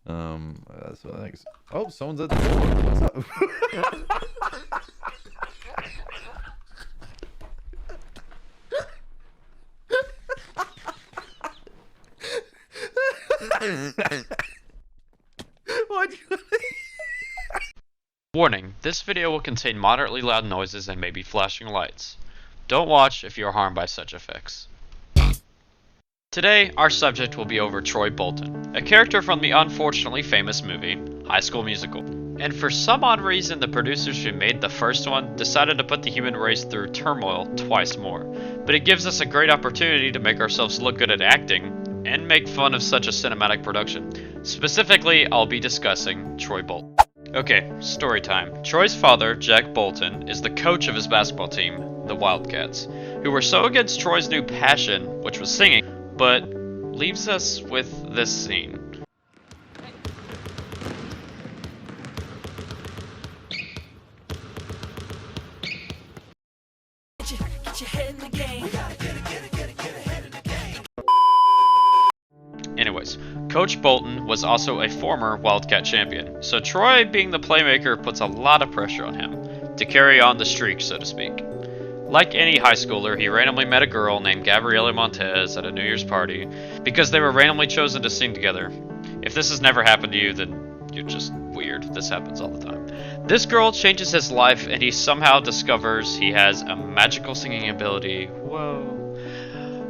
That's what I think. Oh, someone's at the door. What's up? Warning, this video will contain moderately loud noises and maybe flashing lights. Don't watch if you are harmed by such effects. Today, our subject will be over Troy Bolton, a character from the unfortunately famous movie, High School Musical. And for some odd reason, the producers who made the first one decided to put the human race through turmoil twice more. But it gives us a great opportunity to make ourselves look good at acting, and make fun of such a cinematic production. Specifically, I'll be discussing Troy Bolton. Okay, story time. Troy's father, Jack Bolton, is the coach of his basketball team, the Wildcats, who were so against Troy's new passion, which was singing, but leaves us with this scene. Anyways, Coach Bolton was also a former Wildcat champion, so Troy, being the playmaker, puts a lot of pressure on him to carry on the streak, so to speak. Like any high schooler, he randomly met a girl named Gabriela Montez at a New Year's party because they were randomly chosen to sing together. If this has never happened to you, then you're just weird. This happens all the time. This girl changes his life, and he somehow discovers he has a magical singing ability. Whoa.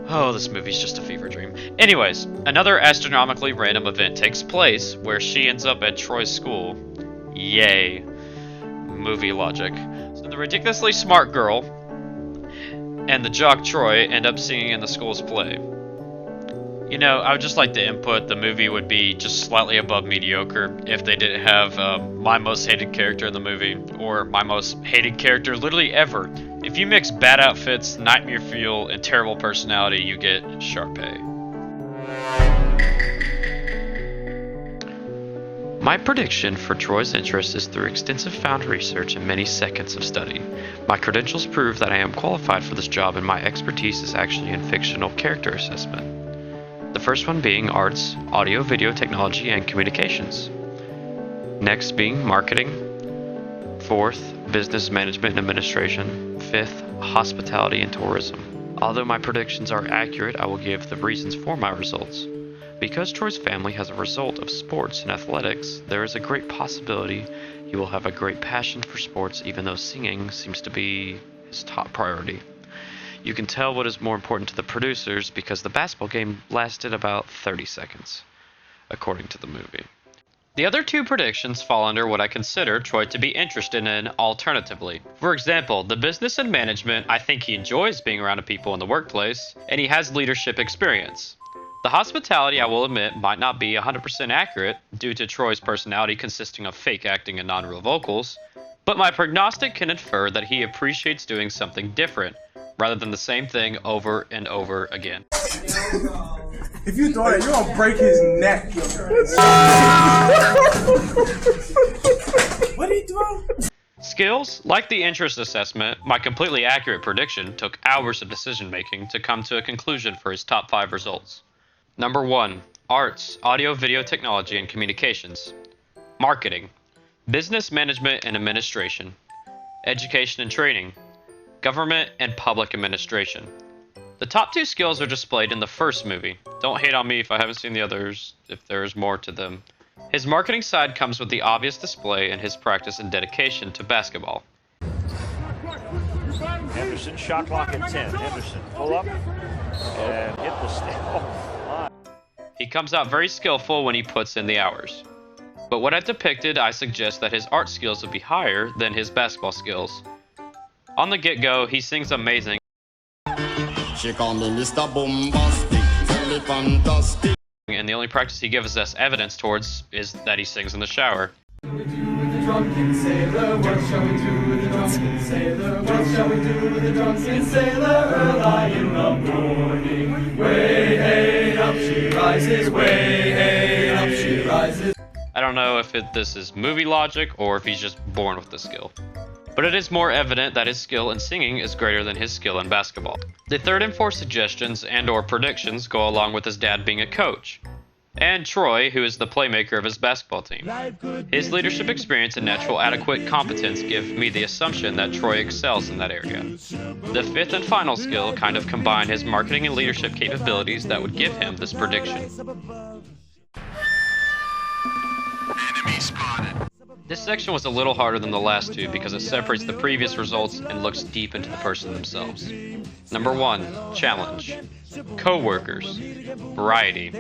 Oh, this movie's just a fever dream. Anyways, another astronomically random event takes place where she ends up at Troy's school. Yay. Movie logic. So the ridiculously smart girl and the jock Troy end up singing in the school's play. You know, I would just like to input the movie would be just slightly above mediocre if they didn't have my most hated character in the movie, or my most hated character literally ever. If you mix bad outfits, nightmare fuel, and terrible personality, you get Sharpay. My prediction for Troy's interest is through extensive found research and many seconds of study. My credentials prove that I am qualified for this job, and my expertise is actually in fictional character assessment. The first one being arts, audio, video technology, and communications. Next being marketing. Fourth, business management and administration. Fifth, hospitality and tourism. Although my predictions are accurate, I will give the reasons for my results. Because Troy's family has a result of sports and athletics, there is a great possibility he will have a great passion for sports, even though singing seems to be his top priority. You can tell what is more important to the producers because the basketball game lasted about 30 seconds, according to the movie. The other two predictions fall under what I consider Troy to be interested in alternatively. For example, the business and management, I think he enjoys being around people in the workplace, and he has leadership experience. The hospitality, I will admit, might not be 100% accurate due to Troy's personality consisting of fake acting and non-real vocals, but my prognostic can infer that he appreciates doing something different, rather than the same thing over and over again. If you throw that, you're gonna break his neck. What did he throw? Skills, like the interest assessment, my completely accurate prediction took hours of decision making to come to a conclusion for his top 5 results. Number 1, arts, audio, video technology, and communications. Marketing, business management and administration, education and training, government and public administration. The top 2 skills are displayed in the first movie. Don't hate on me if I haven't seen the others, if there's more to them. His marketing side comes with the obvious display in his practice and dedication to basketball. Henderson, shot clock at 10. Henderson, pull up and hit the stand. He comes out very skillful when he puts in the hours. But what I've depicted, I suggest that his art skills would be higher than his basketball skills. On the get-go, he sings amazing. She call me Mr. Bombastic, tell me fantastic. And the only practice he gives us evidence towards is that he sings in the shower. What shall we do with the drunken sailor? What shall we do with the drunken sailor? What shall we do with the drunken sailor? Early in the morning, way hey up she rises, way hey up she rises. I don't know if this is movie logic or if he's just born with the skill. But it is more evident that his skill in singing is greater than his skill in basketball. The third and fourth suggestions and or predictions go along with his dad being a coach. and Troy, who is the playmaker of his basketball team. His leadership experience and natural adequate competence give me the assumption that Troy excels in that area. The fifth and final skill kind of combine his marketing and leadership capabilities that would give him this prediction. This section was a little harder than the last two because it separates the previous results and looks deep into the person themselves. Number 1, challenge. Co-workers, variety,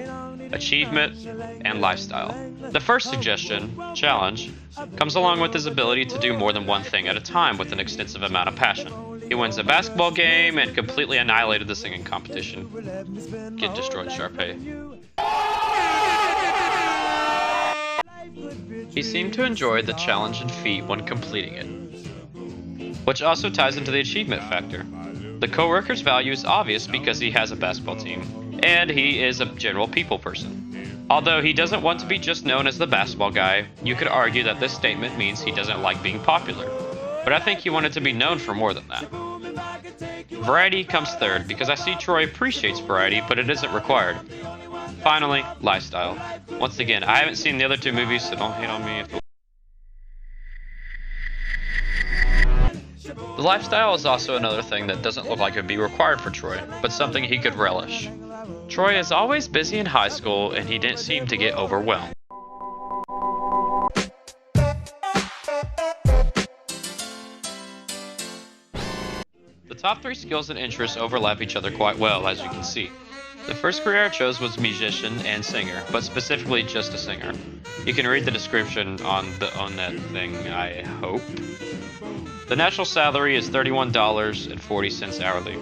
achievement, and lifestyle. The first suggestion, challenge, comes along with his ability to do more than one thing at a time with an extensive amount of passion. He wins a basketball game and completely annihilated the singing competition. Get destroyed, Sharpay. He seemed to enjoy the challenge and feat when completing it, which also ties into the achievement factor. The co-worker's value is obvious because he has a basketball team, and he is a general people person. Although he doesn't want to be just known as the basketball guy, you could argue that this statement means he doesn't like being popular. But I think he wanted to be known for more than that. Variety comes third because I see Troy appreciates variety, but it isn't required. Finally, lifestyle. Once again, I haven't seen the other two movies, so don't hate on me if The lifestyle is also another thing that doesn't look like it would be required for Troy, but something he could relish. Troy is always busy in high school, and he didn't seem to get overwhelmed. The top 3 skills and interests overlap each other quite well, as you can see. The first career I chose was musician and singer, but specifically just a singer. You can read the description on that thing, I hope. The national salary is $31.40 hourly.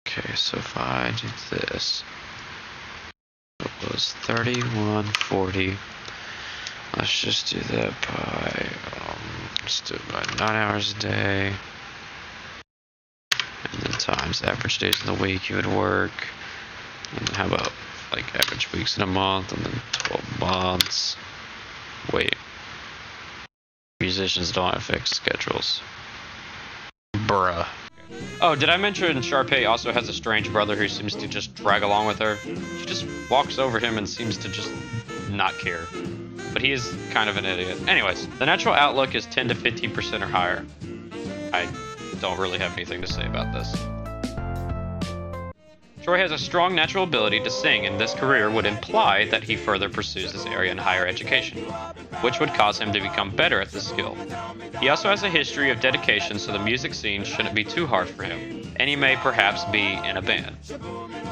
Okay, so if I do this, it was $31.40. Let's just do that by, let's do it by 9 hours a day. And then times average days in the week you would work. And how about like average weeks in a month and then 12 months. Wait. Musicians don't have fixed schedules. Bruh. Oh, did I mention Sharpay also has a strange brother who seems to just drag along with her? She just walks over him and seems to just not care. But he is kind of an idiot. Anyways, the natural outlook is 10 to 15% or higher. I don't really have anything to say about this. Troy has a strong natural ability to sing, and this career would imply that he further pursues this area in higher education, which would cause him to become better at this skill. He also has a history of dedication, so the music scene shouldn't be too hard for him, and he may perhaps be in a band.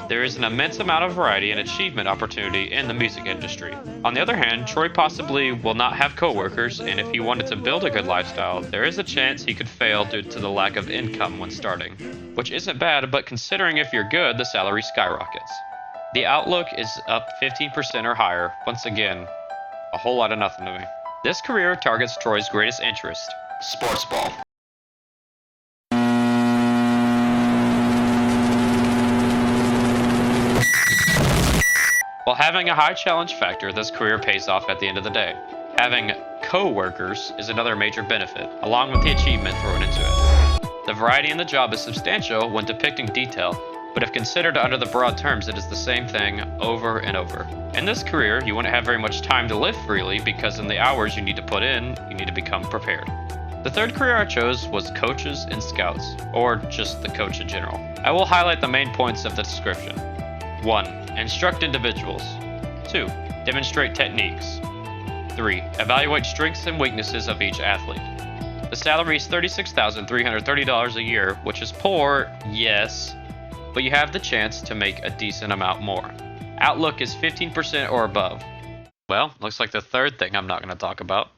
There is an immense amount of variety and achievement opportunity in the music industry. On the other hand, Troy possibly will not have co-workers, and if he wanted to build a good lifestyle, there is a chance he could fail due to the lack of income when starting. Which isn't bad, but considering if you're good, the salary skyrockets. The outlook is up 15% or higher. Once again, a whole lot of nothing to me. This career targets Troy's greatest interest, sports ball. While having a high challenge factor, this career pays off at the end of the day. Having co-workers is another major benefit, along with the achievement thrown into it. The variety in the job is substantial when depicting detail, but if considered under the broad terms, it is the same thing over and over. In this career, you wouldn't have very much time to live freely because in the hours you need to put in, you need to become prepared. The third career I chose was coaches and scouts, or just the coach in general. I will highlight the main points of the description. 1. Instruct individuals. 2. Demonstrate techniques. 3. Evaluate strengths and weaknesses of each athlete. The salary is $36,330 a year, which is poor, yes, but you have the chance to make a decent amount more. Outlook is 15% or above. Well, looks like the third thing I'm not going to talk about.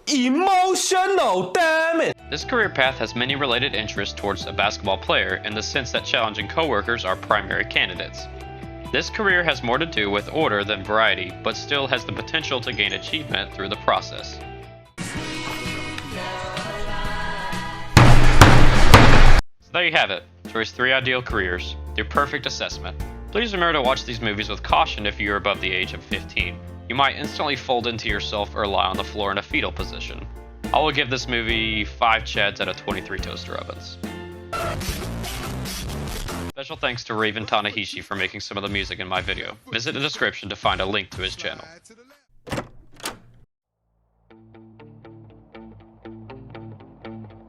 Emotional, damn it! This career path has many related interests towards a basketball player in the sense that challenging coworkers are primary candidates. This career has more to do with order than variety, but still has the potential to gain achievement through the process. So there you have it, Troy's 3 ideal careers, your perfect assessment. Please remember to watch these movies with caution if you are above the age of 15. You might instantly fold into yourself or lie on the floor in a fetal position. I will give this movie 5 Chads out of 23 toaster ovens. Special thanks to Raven Tanahishi for making some of the music in my video. Visit the description to find a link to his channel.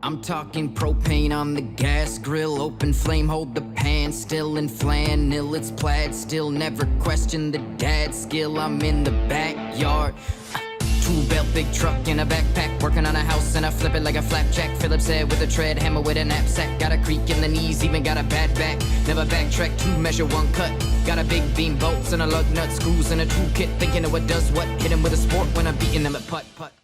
I'm talking propane on the gas grill, open flame, hold the pan, still in flannel, it's plaid, still never question the dad skill, I'm in the backyard. Two-belt, big truck in a backpack, working on a house and I flip it like a flapjack. Phillips head with a tread, hammer with a knapsack. Got a creak in the knees, even got a bad back. Never backtrack, 2 measure, 1 cut. Got a big beam, bolts and a lug nut, screws and a toolkit. Thinking of what does what, hit him with a sport when I'm beating them at putt-putt.